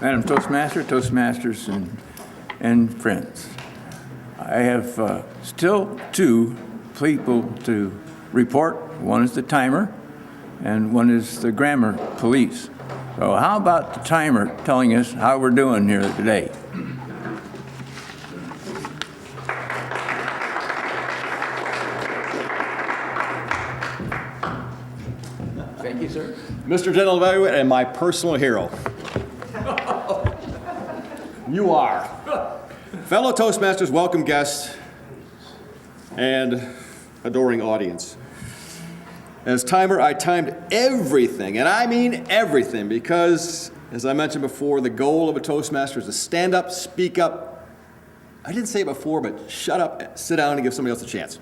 Madam Toastmaster, Toastmasters, and friends. I have still two people to report. One is the timer, and one is the grammar police. So how about the timer telling us how we're doing here today? Thank you, sir. Mr. General Evaluator and my personal hero. You are. Fellow Toastmasters, welcome guests, and adoring audience. As timer, I timed everything, and I mean everything, because, as I mentioned before, the goal of a Toastmaster is to stand up, speak up. I didn't say it before, but shut up, sit down, and give somebody else a chance.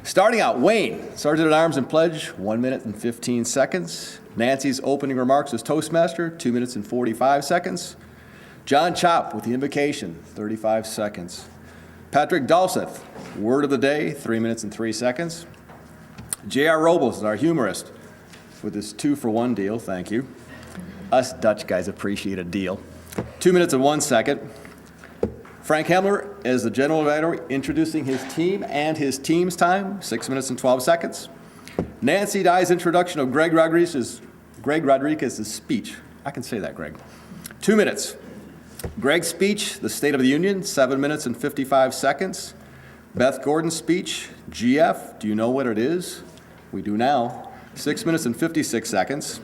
Starting out, Wayne, Sergeant at Arms and Pledge, 1 minute and 15 seconds. Nancy's opening remarks as Toastmaster, 2 minutes and 45 seconds. John Chop with the invocation, 35 seconds. Patrick Dulceth, word of the day, 3 minutes and 3 seconds. J.R. Robles is our humorist with his 2-for-1 deal, thank you. Us Dutch guys appreciate a deal. 2 minutes and 1 second. Frank Hemler is the General Evaluator introducing his team and his team's time, 6 minutes and 12 seconds. Nancy Dye's introduction of Greg Rodriguez's speech. I can say that, Greg. 2 minutes. Greg's speech, the State of the Union, 7 minutes and 55 seconds. Beth Gordon's speech, GF, do you know what it is? We do now. 6 minutes and 56 seconds.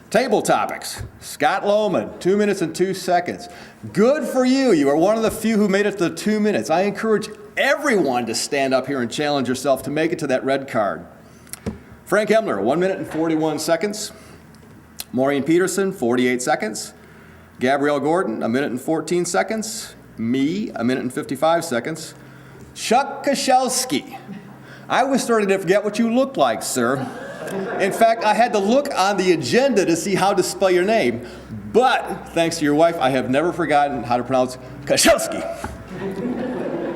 Table topics. Scott Lohman, 2 minutes and 2 seconds. Good for you. You are one of the few who made it to the 2 minutes. I encourage everyone to stand up here and challenge yourself to make it to that red card. Frank Hemler, 1 minute and 41 seconds. Maureen Peterson, 48 seconds. Gabrielle Gordon, 1 minute and 14 seconds. Me, 1 minute and 55 seconds. Chuck Koszelski. I was starting to forget what you looked like, sir. In fact, I had to look on the agenda to see how to spell your name. But, thanks to your wife, I have never forgotten how to pronounce Koszelski.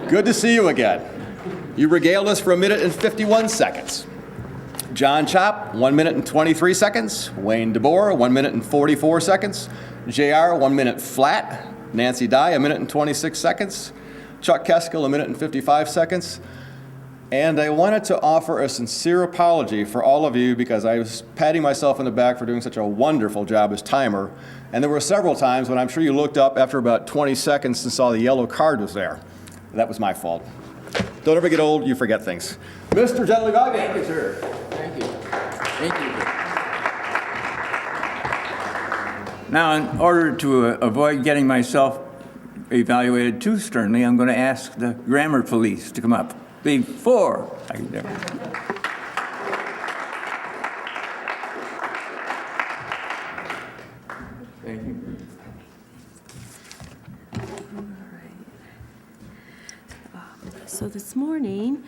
Good to see you again. You regaled us for 1 minute and 51 seconds. John Chop, 1 minute and 23 seconds. Wayne DeBoer, 1 minute and 44 seconds. JR, 1 minute flat. Nancy Dye, 1 minute and 26 seconds. Chuck Keskill, 1 minute and 55 seconds. And I wanted to offer a sincere apology for all of you because I was patting myself on the back for doing such a wonderful job as timer. And there were several times when I'm sure you looked up after about 20 seconds and saw the yellow card was there. That was my fault. Don't ever get old, you forget things. Mr. General Evaluator. Thank you, sir. Thank you. Thank you. Now, in order to avoid getting myself evaluated too sternly, I'm going to ask the grammar police to come up before I get there. Thank you. So this morning,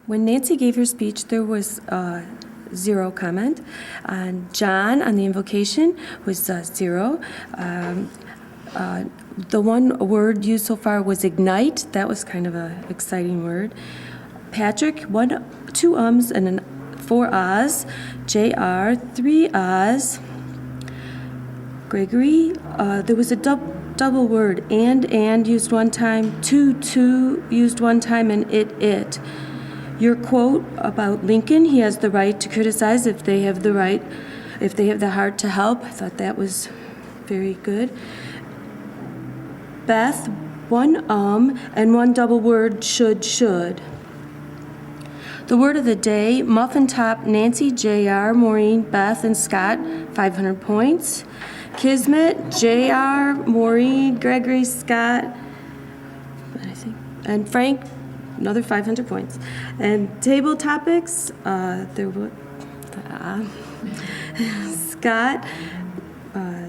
when Nancy gave her speech, there was 0 comment. And John, on the invocation, was 0. The one word used so far was ignite. That was kind of an exciting word. Patrick, 2 ums and 4 ahs. JR, 3 ahs. Gregory, there was a double word. And used one time. To used one time, and it. Your quote about Lincoln, he has the right to criticize if they have the heart to help. I thought that was very good. Beth, 1 and 1 double word, should. The word of the day, muffin top, Nancy, JR, Maureen, Beth, and Scott, 500 points. Kismet, JR, Maureen, Gregory, Scott, and Frank, another 500 points. And table topics, there were Scott,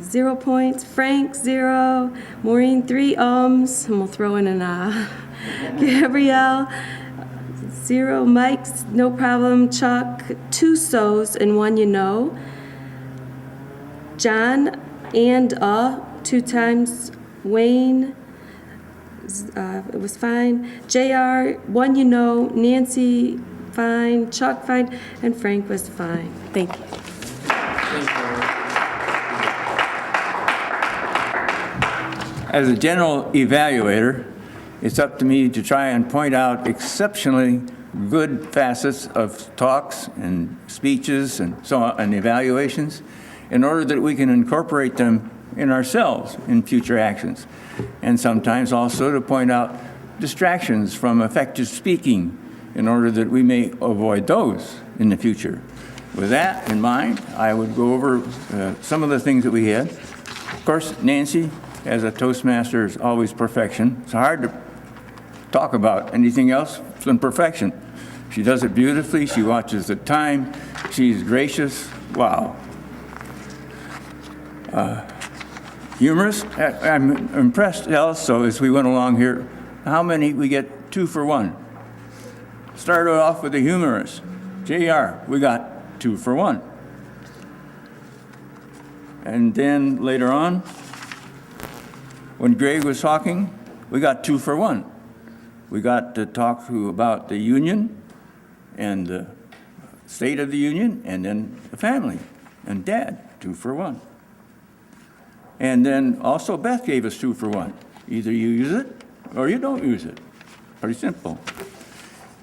0 points. Frank, 0. Maureen, 3 ums, and we'll throw in an ah. Gabrielle, 0. Mike, no problem. Chuck, 2 so's and 1 you know. John, and 2 times. Wayne, it was fine. JR, 1 you know. Nancy, fine. Chuck, fine. And Frank was fine. Thank you. Thank you. As a general evaluator, it's up to me to try and point out exceptionally good facets of talks and speeches and so on, and evaluations, in order that we can incorporate them in ourselves in future actions. And sometimes also to point out distractions from effective speaking in order that we may avoid those in the future. With that in mind, I would go over some of the things that we had. Of course, Nancy, as a Toastmaster, is always perfection. It's hard to talk about anything else than perfection. She does it beautifully. She watches the time. She's gracious. Wow. Humorous. I'm impressed also as we went along here how many we get 2 for 1. Started off with the humorous. JR, we got 2 for 1. And then later on, when Greg was talking, we got 2 for 1. We got to talk about the union and the state of the union, and then the family and Dad, 2 for 1. And then also Beth gave us 2 for 1. Either you use it or you don't use it. Pretty simple.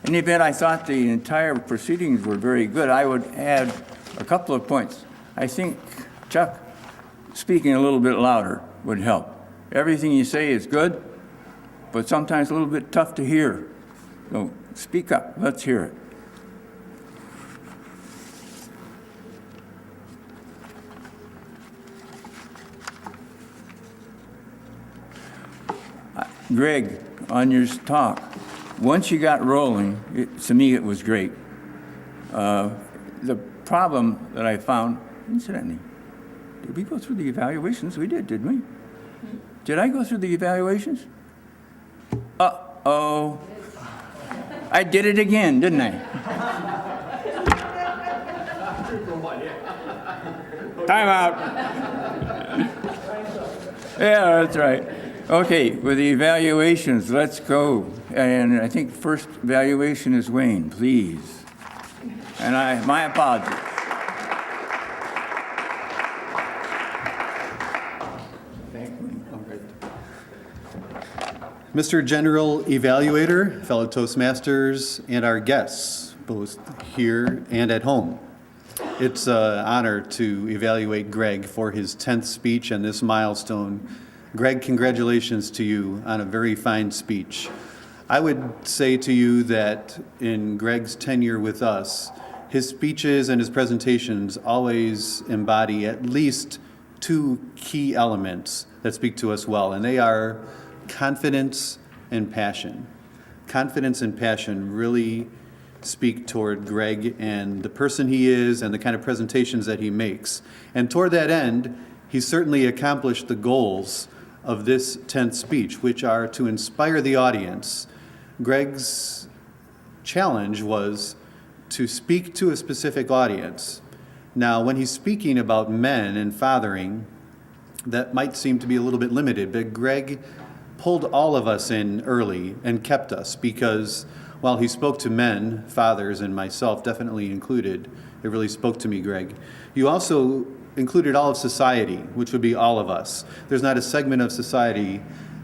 In the event, I thought the entire proceedings were very good. I would add a couple of points. I think, Chuck, speaking a little bit louder would help. Everything you say is good, but sometimes a little bit tough to hear. So speak up. Let's hear it. Greg, on your talk, once you got rolling, to me it was great. The problem that I found, incidentally, did we go through the evaluations? We did, didn't we? Did I go through the evaluations? Uh-oh. I did it again, didn't I? Time out. Yeah, that's right. Okay, with the evaluations, let's go. And I think first evaluation is Wayne, please. And my apologies. Thank you. All right. Mr. General Evaluator, fellow Toastmasters, and our guests, both here and at home. It's an honor to evaluate Greg for his 10th speech and this milestone. Greg, congratulations to you on a very fine speech. I would say to you that in Greg's tenure with us, his speeches and his presentations always embody at least 2 key elements that speak to us well, and they are confidence and passion. Confidence and passion really speak toward Greg and the person he is and the kind of presentations that he makes. And toward that end, he certainly accomplished the goals of this 10th speech, which are to inspire the audience. Greg's challenge was to speak to a specific audience. Now, when he's speaking about men and fathering, that might seem to be a little bit limited, but Greg pulled all of us in early and kept us, because while he spoke to men, fathers, and myself definitely included, it really spoke to me, Greg. You also included all of society, which would be all of us. There's not a segment of society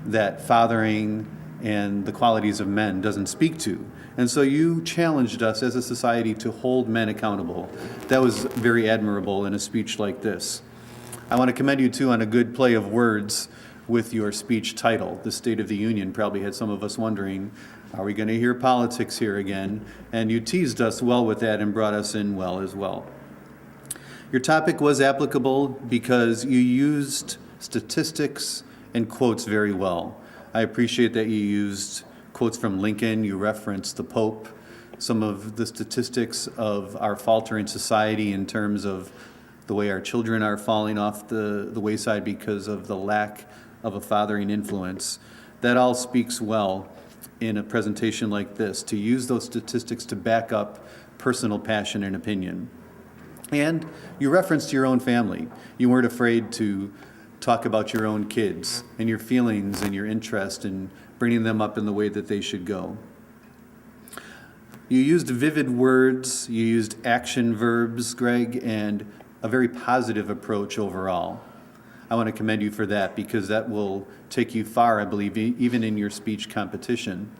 that fathering and the qualities of men doesn't speak to. And so you challenged us as a society to hold men accountable. That was very admirable in a speech like this. I want to commend you, too, on a good play of words with your speech title. The State of the Union probably had some of us wondering, are we going to hear politics here again? And you teased us well with that and brought us in well as well. Your topic was applicable because you used statistics and quotes very well. I appreciate that you used quotes from Lincoln, you referenced the Pope, some of the statistics of our faltering society in terms of the way our children are falling off the wayside because of the lack of a fathering influence. That all speaks well in a presentation like this, to use those statistics to back up personal passion and opinion. And you referenced your own family. You weren't afraid to talk about your own kids and your feelings and your interest in bringing them up in the way that they should go. You used vivid words, you used action verbs, Greg, and a very positive approach overall. I want to commend you for that, because that will take you far, I believe, even in your speech competition.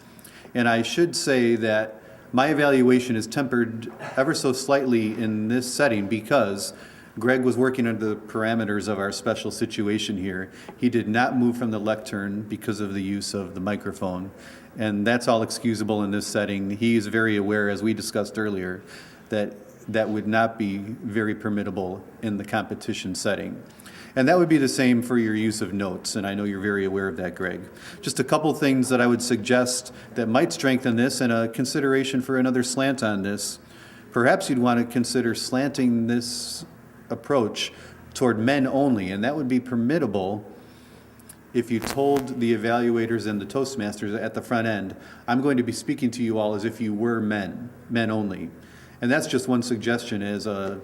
And I should say that my evaluation is tempered ever so slightly in this setting because Greg was working under the parameters of our special situation here. He did not move from the lectern because of the use of the microphone, and that's all excusable in this setting. He is very aware, as we discussed earlier, that that would not be very permissible in the competition setting. And that would be the same for your use of notes, and I know you're very aware of that, Greg. Just a couple things that I would suggest that might strengthen this, and a consideration for another slant on this. Perhaps you'd want to consider slanting this approach toward men only, and that would be permissible if you told the evaluators and the Toastmasters at the front end, I'm going to be speaking to you all as if you were men only. And that's just one suggestion as a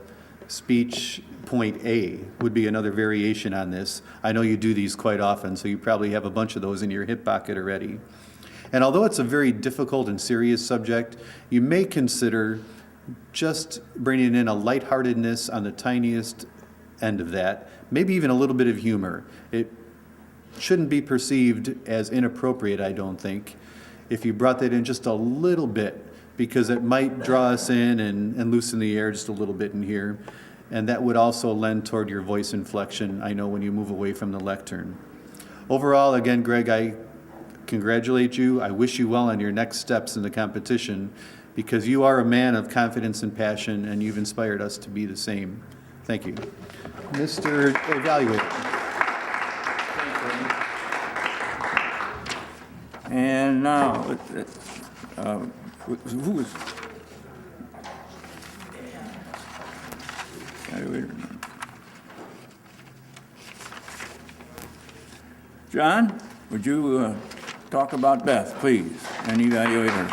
speech point A would be another variation on this. I know you do these quite often, so you probably have a bunch of those in your hip pocket already. And although it's a very difficult and serious subject, you may consider just bringing in a lightheartedness on the tiniest end of that, maybe even a little bit of humor. It shouldn't be perceived as inappropriate, I don't think, if you brought that in just a little bit, because it might draw us in and loosen the air just a little bit in here. And that would also lend toward your voice inflection, I know, when you move away from the lectern. Overall, again, Greg, I congratulate you. I wish you well on your next steps in the competition, because you are a man of confidence and passion, and you've inspired us to be the same. Thank you. Mr. Evaluator. And now, who is? John, would you talk about Beth, please, and evaluator?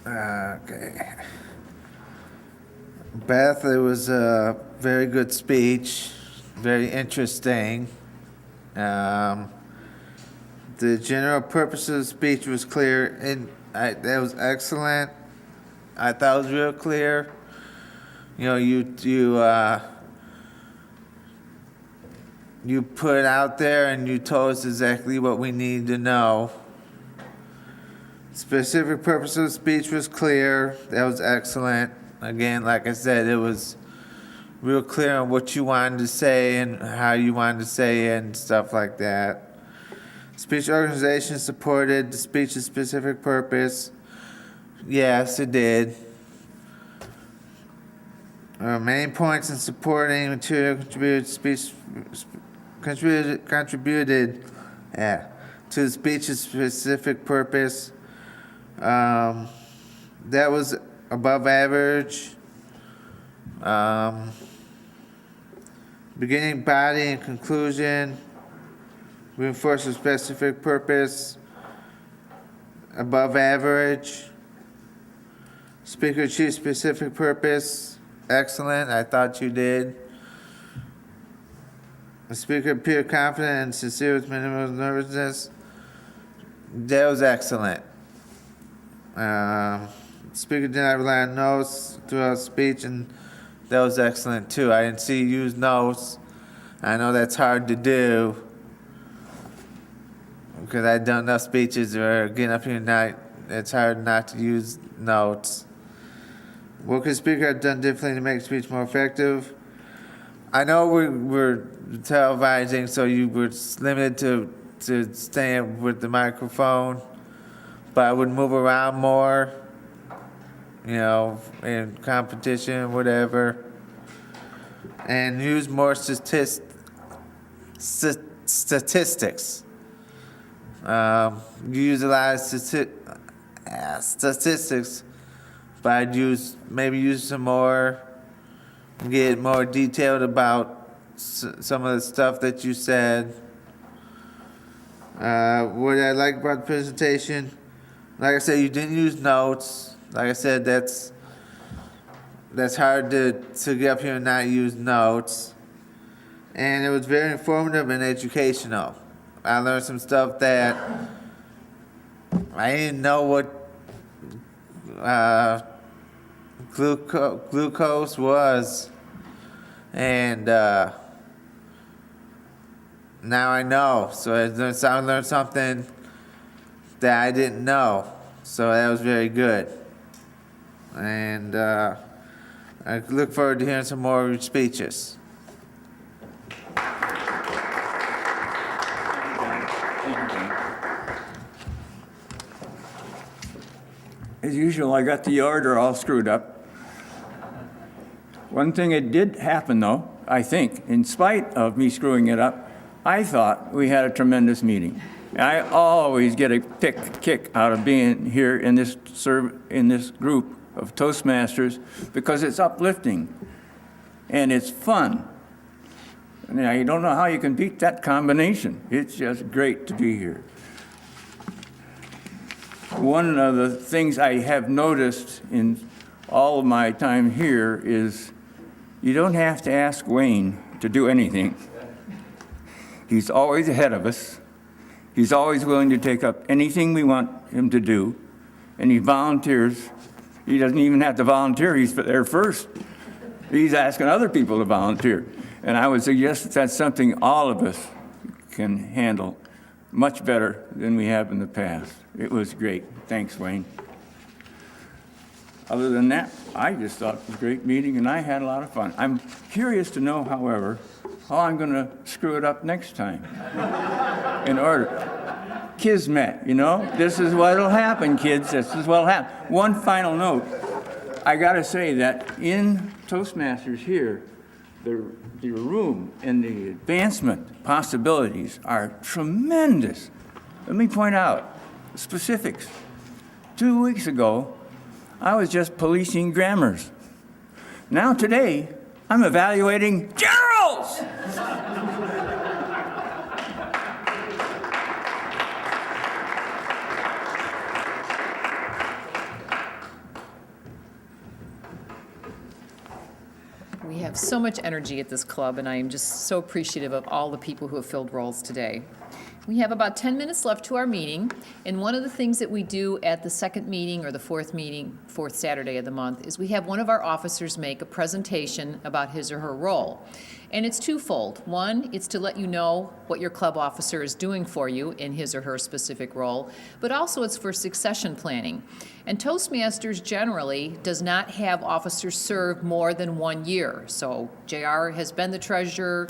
Okay. Beth, it was a very good speech, very interesting. The general purpose of the speech was clear, and that was excellent. I thought it was real clear. You know, you put it out there and you told us exactly what we needed to know. Specific purpose of the speech was clear. That was excellent. Again, like I said, it was real clear on what you wanted to say and how you wanted to say it and stuff like that. Speech organization supported the speech's specific purpose. Yes, it did. Main points in supporting material contributed to the speech's specific purpose. That was above average. Beginning, body, and conclusion reinforce a specific purpose. Above average. Speaker achieved specific purpose. Excellent. I thought you did. The speaker appeared confident and sincere with minimal nervousness. That was excellent. Speaker did not rely on notes throughout speech, and that was excellent too. I didn't see you use notes. I know that's hard to do because I've done enough speeches or getting up here tonight. It's hard not to use notes. What could the speaker have done differently to make the speech more effective? I know we're televising, so you were limited to staying with the microphone, but I would move around more, you know, in competition, whatever, and use more statistics. You use a lot of statistics, but I'd maybe use some more, get more detailed about some of the stuff that you said. What I like about the presentation, like I said, you didn't use notes. Like I said, that's hard to get up here and not use notes. And it was very informative and educational. I learned some stuff that I didn't know glucose was, and now I know. So I learned something that I didn't know. So that was very good. And I look forward to hearing some more of your speeches. As usual, I got the order all screwed up. One thing that did happen, though, I think, in spite of me screwing it up, I thought we had a tremendous meeting. I always get a kick out of being here in this group of Toastmasters because it's uplifting and it's fun. Now, you don't know how you can beat that combination. It's just great to be here. One of the things I have noticed in all of my time here is you don't have to ask Wayne to do anything. He's always ahead of us. He's always willing to take up anything we want him to do, and he volunteers. He doesn't even have to volunteer. He's there first. He's asking other people to volunteer. And I would suggest that's something all of us can handle much better than we have in the past. It was great. Thanks, Wayne. Other than that, I just thought it was a great meeting, and I had a lot of fun. I'm curious to know, however, how I'm going to screw it up next time. In order. Kismet, you know? This is what'll happen, kids. This is what'll happen. One final note. I got to say that in Toastmasters here, the room and the advancement possibilities are tremendous. Let me point out specifics. 2 weeks ago, I was just policing grammars. Now today, I'm evaluating generals! We have so much energy at this club, and I am just so appreciative of all the people who have filled roles today. We have about 10 minutes left to our meeting, and one of the things that we do at the second meeting or the fourth Saturday of the month, is we have one of our officers make a presentation about his or her role. And it's twofold. One, it's to let you know what your club officer is doing for you in his or her specific role, but also it's for succession planning. And Toastmasters generally does not have officers serve more than 1 year. So JR has been the treasurer,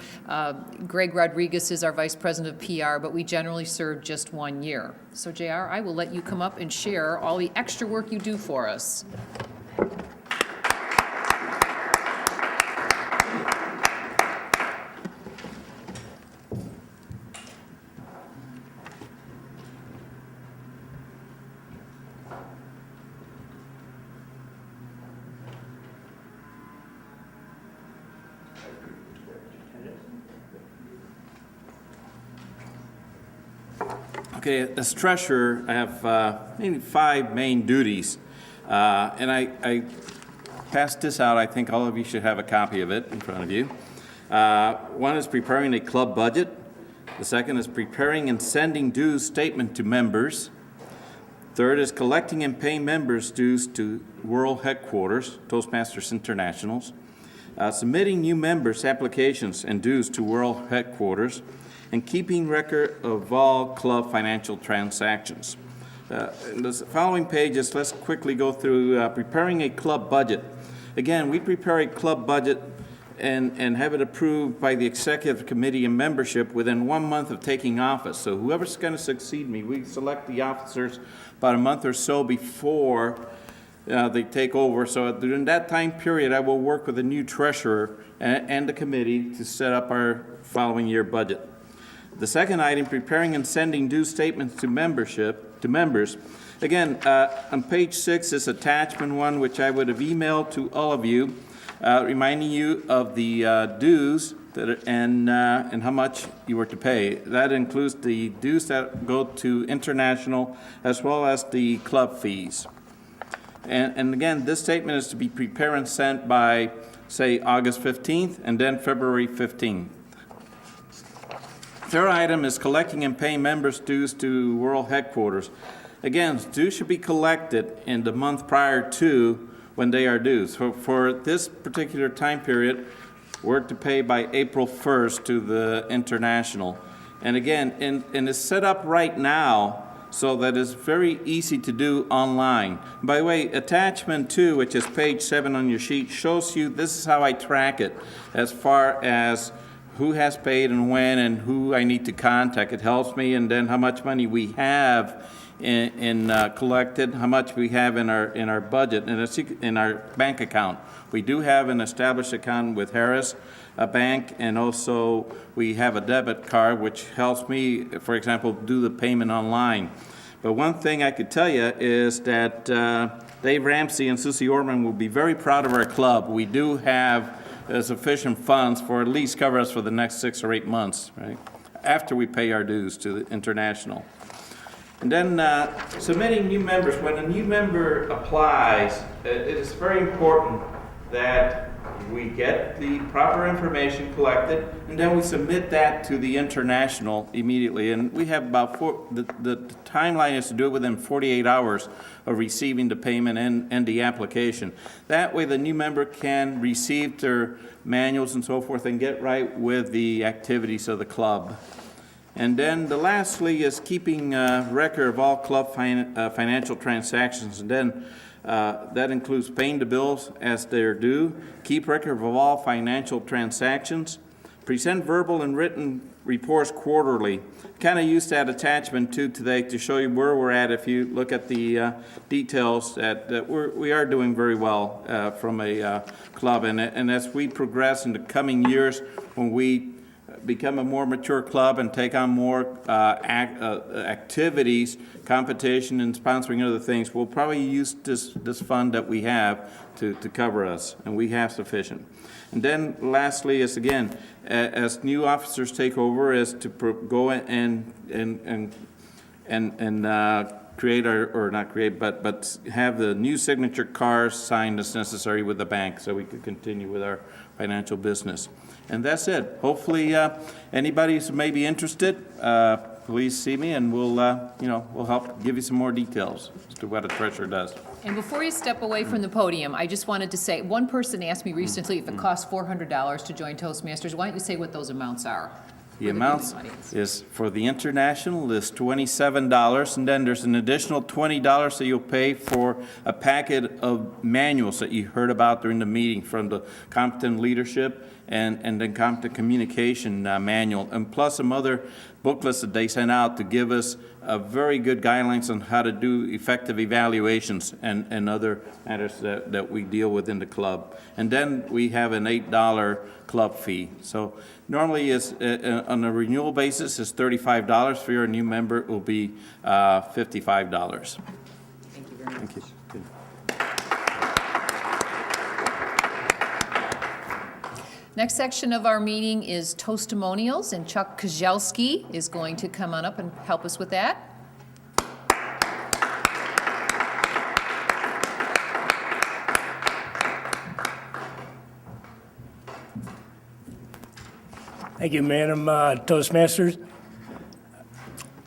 Greg Rodriguez is our vice president of PR, but we generally serve just 1 year. So JR, I will let you come up and share all the extra work you do for us. Okay, as treasurer, I have maybe 5 main duties. And I passed this out. I think all of you should have a copy of it in front of you. One is preparing a club budget. The second is preparing and sending dues statement to members. Third is collecting and paying members' dues to World Headquarters, Toastmasters Internationals. Submitting new members' applications and dues to World Headquarters, and keeping record of all club financial transactions. In the following pages, let's quickly go through preparing a club budget. Again, we prepare a club budget and have it approved by the executive committee and membership within 1 month of taking office. So whoever's going to succeed me, we select the officers about a month or so before they take over. So during that time period, I will work with the new treasurer and the committee to set up our following year budget. The second item, preparing and sending due statements to members. Again, on page 6 is attachment 1, which I would have emailed to all of you, reminding you of the dues and how much you were to pay. That includes the dues that go to international as well as the club fees. And again, this statement is to be prepared and sent by, say, August 15th and then February 15th. Third item is collecting and paying members' dues to World Headquarters. again, dues should be collected in the month prior to when they are due. So for this particular time period, we're to pay by April 1st to the international. And again, and it's set up right now so that it's very easy to do online. By the way, attachment 2, which is page 7 on your sheet, shows you this is how I track it as far as who has paid and when and who I need to contact. It helps me, and then how much money we have in collected, how much we have in our budget, and in our bank account. We do have an established account with Harris Bank, and also we have a debit card, which helps me, for example, do the payment online. But one thing I could tell you is that Dave Ramsey and Susie Orman will be very proud of our club. We do have sufficient funds for at least cover us for the next 6 or 8 months, right? After we pay our dues to the international. And then submitting new members. When a new member applies, it is very important that we get the proper information collected, and then we submit that to the international immediately. And we have about the timeline is to do it within 48 hours of receiving the payment and the application. That way the new member can receive their manuals and so forth and get right with the activities of the club. And then the lastly is keeping record of all club financial transactions. And then that includes paying the bills as they're due, keep record of all financial transactions, present verbal and written reports quarterly. Kind of used that attachment 2 today to show you where we're at. If you look at the details, that we are doing very well from a club. And as we progress in the coming years, when we become a more mature club and take on more activities, competition, and sponsoring other things, we'll probably use this fund that we have to cover us, and we have sufficient. And then lastly is, again, as new officers take over, is to go and create or not create, but have the new signature cards signed as necessary with the bank so we could continue with our financial business. And that's it. Hopefully, anybody who may be interested, please see me, and we'll help give you some more details as to what a treasurer does. And before you step away from the podium, I just wanted to say, one person asked me recently if it costs $400 to join Toastmasters. Why don't you say what those amounts are? The amounts is for the international is $27, and then there's an additional $20 that you'll pay for a packet of manuals that you heard about during the meeting from the competent leadership and then competent communication manual, and plus some other booklets that they sent out to give us very good guidelines on how to do effective evaluations and other matters that we deal with in the club. And then we have an $8 club fee. So normally is on a renewal basis is $35. For your new member, it will be $55. Thank you very much. Thank you. Next section of our meeting is Toastimonials, and Chuck Kozelski is going to come on up and help us with that. Thank you, Madam Toastmasters.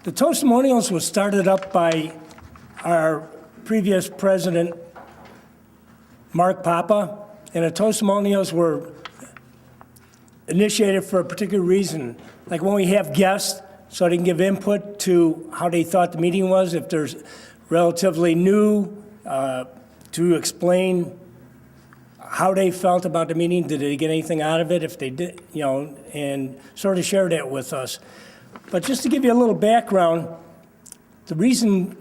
The Toastimonials was started up by our previous president, Mark Papa, and the Toastimonials were initiated for a particular reason. Like when we have guests, so they can give input to how they thought the meeting was, if there's relatively new, to explain how they felt about the meeting, did they get anything out of it, if they did, and sort of share that with us. But just to give you a little background, the reason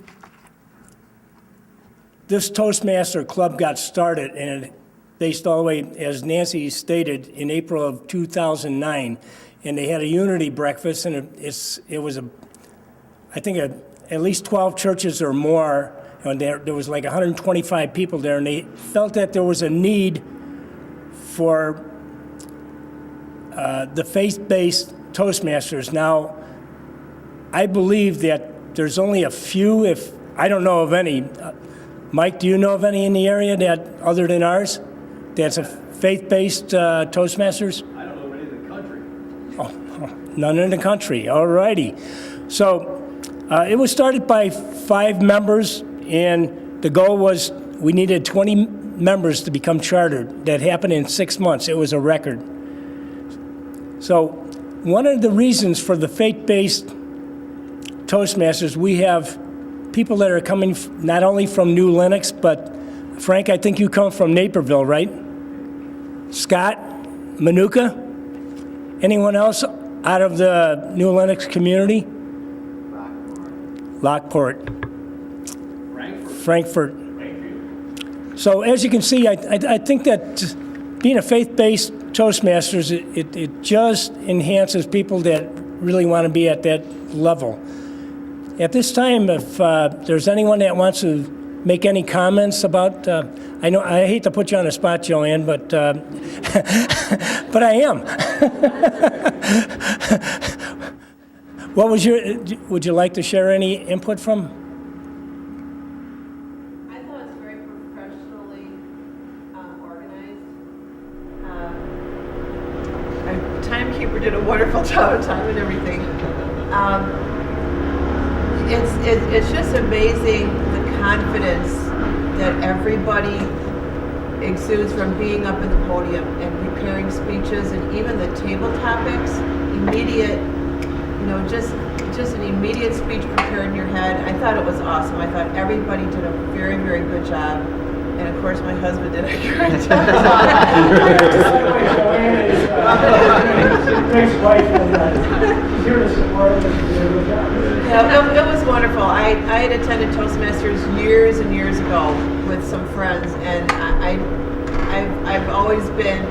this Toastmaster Club got started, and based all the way, as Nancy stated, in April of 2009, and they had a unity breakfast, and it was I think at least 12 churches or more, and there was like 125 people there, and they felt that there was a need for the faith-based Toastmasters. Now, I believe that there's only a few, if I don't know of any. Mike, do you know of any in the area that, other than ours, that's a faith-based Toastmasters? I don't know any in the country. Oh, none in the country. All righty. So It was started by 5 members, and the goal was we needed 20 members to become chartered. That happened in 6 months. It was a record. So one of the reasons for the faith-based Toastmasters, we have people that are coming not only from New Lenox, but Frank, I think you come from Naperville, right? Scott, Manuka? Anyone else out of the New Lenox community? Lockport. Frankfurt. So as you can see, I think that being a faith-based Toastmasters, it just enhances people that really want to be at that level. At this time, if there's anyone that wants to make any comments about, I know I hate to put you on the spot, Joanne, but but I am. What was would you like to share any input from? I thought it was very professionally organized. Our timekeeper did a wonderful job of timing everything. It's just amazing the confidence that everybody exudes from being up in the podium and preparing speeches, and even the table topics, immediate, just an immediate speech prepared in your head. I thought it was awesome. I thought everybody did a very, very good job. And of course, my husband did a great job. Yeah, it was wonderful. I had attended Toastmasters years and years ago with some friends, and I've always been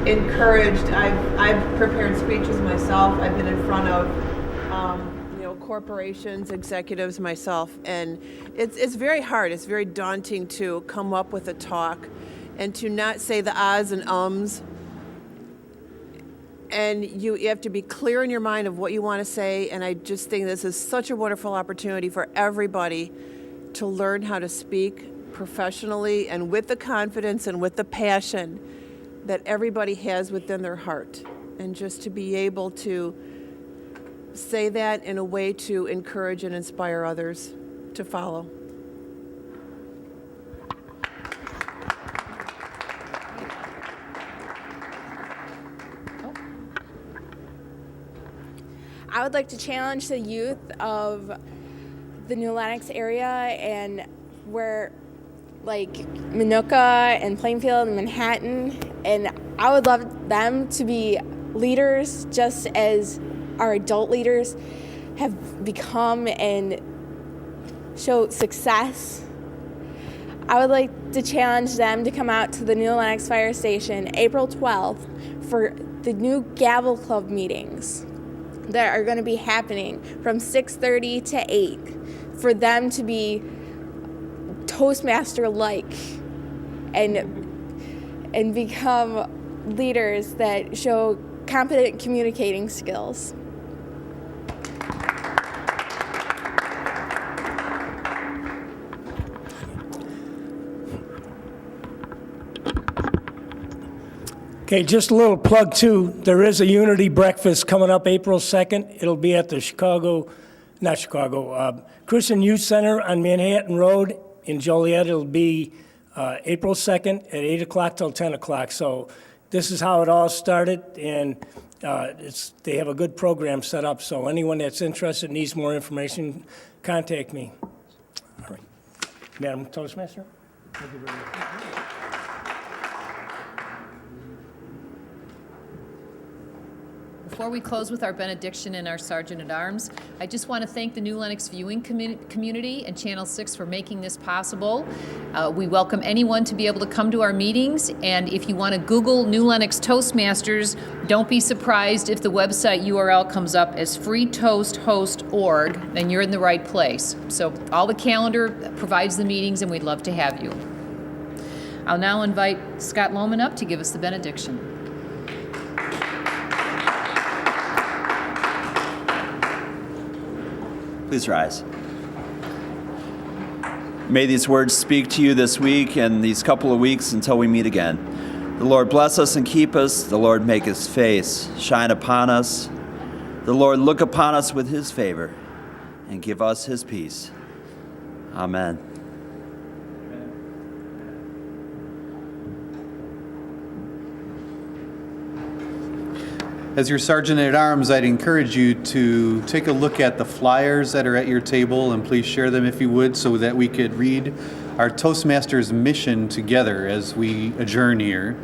encouraged. I've prepared speeches myself. I've been in front of corporations, executives myself, and it's very hard. It's very daunting to come up with a talk and to not say the ahs and ums. And you have to be clear in your mind of what you want to say, and I just think this is such a wonderful opportunity for everybody to learn how to speak professionally and with the confidence and with the passion that everybody has within their heart, and just to be able to say that in a way to encourage and inspire others to follow. I would like to challenge the youth of the New Lenox area and where, like Manuka and Plainfield and Manhattan, and I would love them to be leaders just as our adult leaders have become and show success. I would like to challenge them to come out to the New Lenox Fire Station April 12th for the new Gavel Club meetings that are going to be happening from 6:30 to 8 for them to be Toastmaster-like and become leaders that show competent communicating skills. Okay, just a little plug too. There is a Unity breakfast coming up April 2nd. It'll be at the Christian Youth Center on Manhattan Road in Joliet. It'll be April 2nd at 8 o'clock till 10 o'clock. So this is how it all started, and they have a good program set up. So anyone that's interested, needs more information, contact me. All right. Madam Toastmaster? Thank you very much. Before we close with our benediction and our Sergeant at Arms, I just want to thank the New Lenox viewing community and Channel 6 for making this possible. We welcome anyone to be able to come to our meetings, and if you want to Google New Lenox Toastmasters, don't be surprised if the website URL comes up as freetoasthost.org, then you're in the right place. So all the calendar provides the meetings, and we'd love to have you. I'll now invite Scott Lohman up to give us the benediction. Please rise. May these words speak to you this week and these couple of weeks until we meet again. The Lord bless us and keep us. The Lord make his face shine upon us. The Lord look upon us with his favor and give us his peace. Amen. As your Sergeant at Arms, I'd encourage you to take a look at the flyers that are at your table, and please share them if you would, so that we could read our Toastmasters mission together as we adjourn here.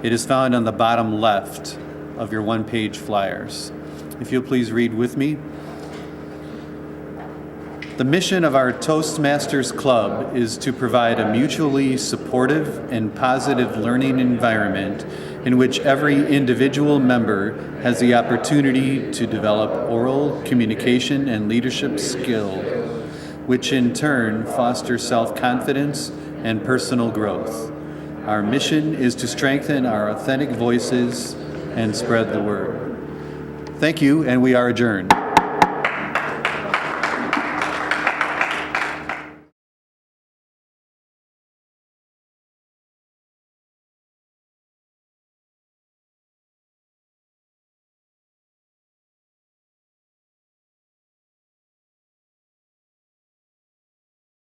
It is found on the bottom left of your one-page flyers. If you'll please read with me. The mission of our Toastmasters Club is to provide a mutually supportive and positive learning environment in which every individual member has the opportunity to develop oral communication and leadership skill, which in turn foster self-confidence and personal growth. Our mission is to strengthen our authentic voices and spread the word. Thank you, and we are adjourned.